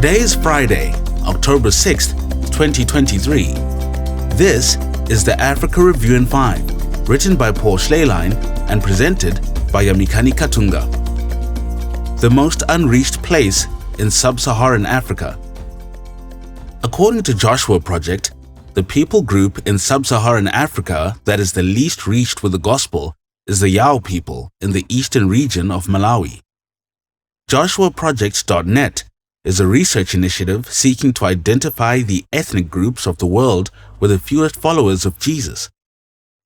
Today is Friday, October 6th, 2023. This is the Africa Review in 5, written by Paul Schleylein and presented by Yamikani Katunga. The most unreached place in sub-Saharan Africa. According to Joshua Project, the people group in sub-Saharan Africa that is the least reached with the gospel is the Yao people in the eastern region of Malawi. JoshuaProject.net is a research initiative seeking to identify the ethnic groups of the world with the fewest followers of Jesus.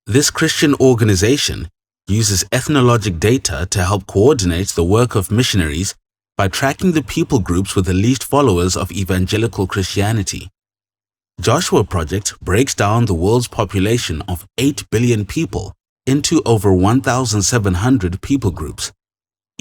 This Christian organization uses ethnologic data to help coordinate the work of missionaries by tracking the people groups with the least followers of evangelical Christianity. Joshua Project breaks down the world's population of 8 billion people into over 1,700 people groups.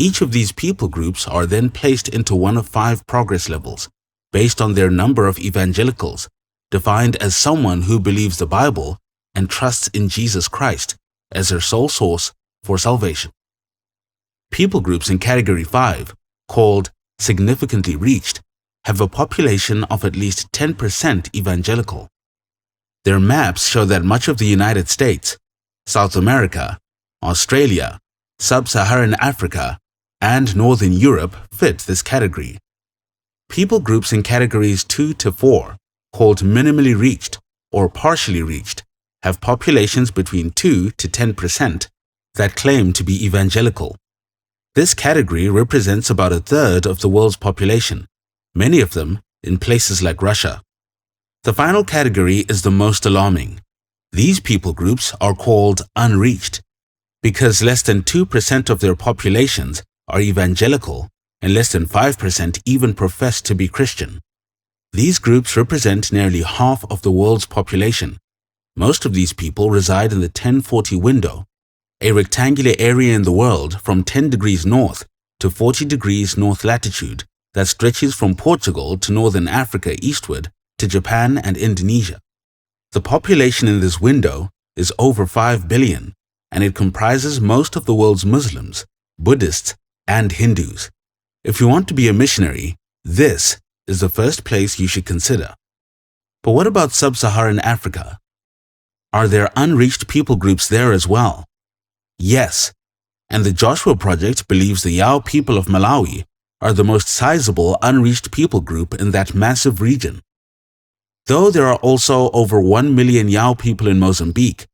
Each of these people groups are then placed into one of 5 progress levels, based on their number of evangelicals, defined as someone who believes the Bible and trusts in Jesus Christ as their sole source for salvation. People groups in Category 5, called significantly reached, have a population of at least 10% evangelical. Their maps show that much of the United States, South America, Australia, Sub-Saharan Africa, and Northern Europe fit this category. People groups in Categories 2 to 4, called minimally reached or partially reached, have populations between 2 to 10% that claim to be evangelical. This category represents about a third of the world's population, many of them in places like Russia. The final category is the most alarming. These people groups are called unreached because less than 2% of their populations are evangelical and less than 5% even profess to be Christian. These groups represent nearly half of the world's population. Most of these people reside in the 1040 window, a rectangular area in the world from 10 degrees north to 40 degrees north latitude that stretches from Portugal to northern Africa eastward to Japan and Indonesia. The population in this window is over 5 billion, and it comprises most of the world's Muslims, Buddhists, and Hindus. If you want to be a missionary, this is the first place you should consider. But what about sub-Saharan Africa? Are there unreached people groups there as well? Yes, and the Joshua Project believes the Yao people of Malawi are the most sizable unreached people group in that massive region. Though there are also over 1 million Yao people in Mozambique,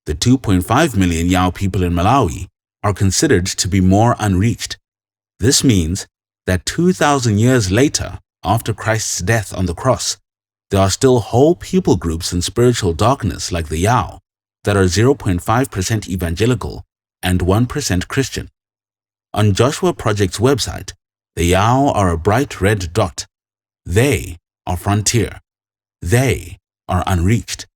the 2.5 million Yao people in Malawi are considered to be more unreached. This means that 2,000 years later, after Christ's death on the cross, there are still whole people groups in spiritual darkness like the Yao that are 0.5% evangelical and 1% Christian. On Joshua Project's website, the Yao are a bright red dot. They are frontier. They are unreached.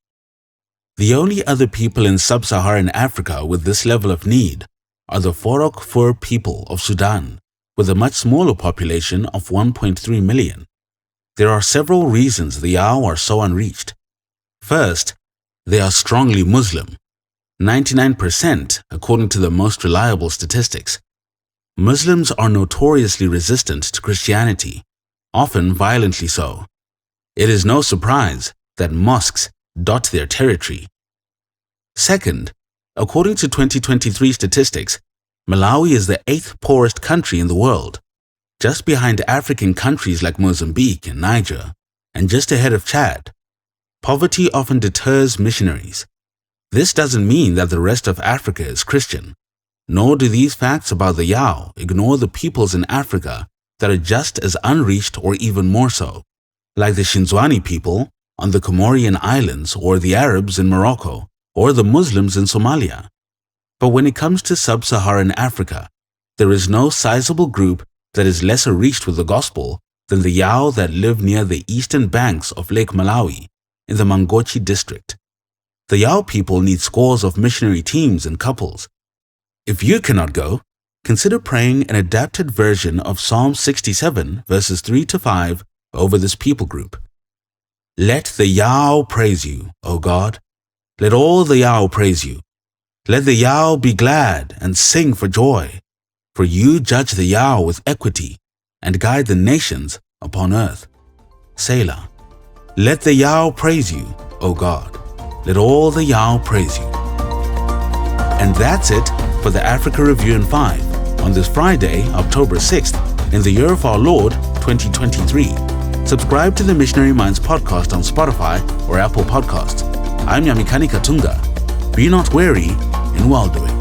The only other people in sub-Saharan Africa with this level of need are the Forok Fur people of Sudan, with a much smaller population of 1.3 million. There are several reasons the Yao are so unreached. First, they are strongly Muslim. 99% according to the most reliable statistics. Muslims are notoriously resistant to Christianity, often violently so. It is no surprise that mosques dot their territory. Second, according to 2023 statistics, Malawi is the 8th poorest country in the world, just behind African countries like Mozambique and Niger, and just ahead of Chad. Poverty often deters missionaries. This doesn't mean that the rest of Africa is Christian, nor do these facts about the Yao ignore the peoples in Africa that are just as unreached or even more so, like the Shinzwani people on the Comorian Islands or the Arabs in Morocco or the Muslims in Somalia. But when it comes to sub-Saharan Africa, there is no sizable group that is lesser reached with the gospel than the Yao that live near the eastern banks of Lake Malawi in the Mangochi district. The Yao people need scores of missionary teams and couples. If you cannot go, consider praying an adapted version of Psalm 67 verses 3 to 5 over this people group. Let the Yao praise you, O God. Let all the Yao praise you. Let the Yao be glad and sing for joy, for you judge the Yao with equity and guide the nations upon earth. Selah. Let the Yao praise you, O God. Let all the Yao praise you. And that's it for the Africa Review in 5 on this Friday, October 6th, in the year of our Lord, 2023. Subscribe to the Missionary Minds podcast on Spotify or Apple Podcasts. I'm Yamikani Katunga. Be not weary in well-doing.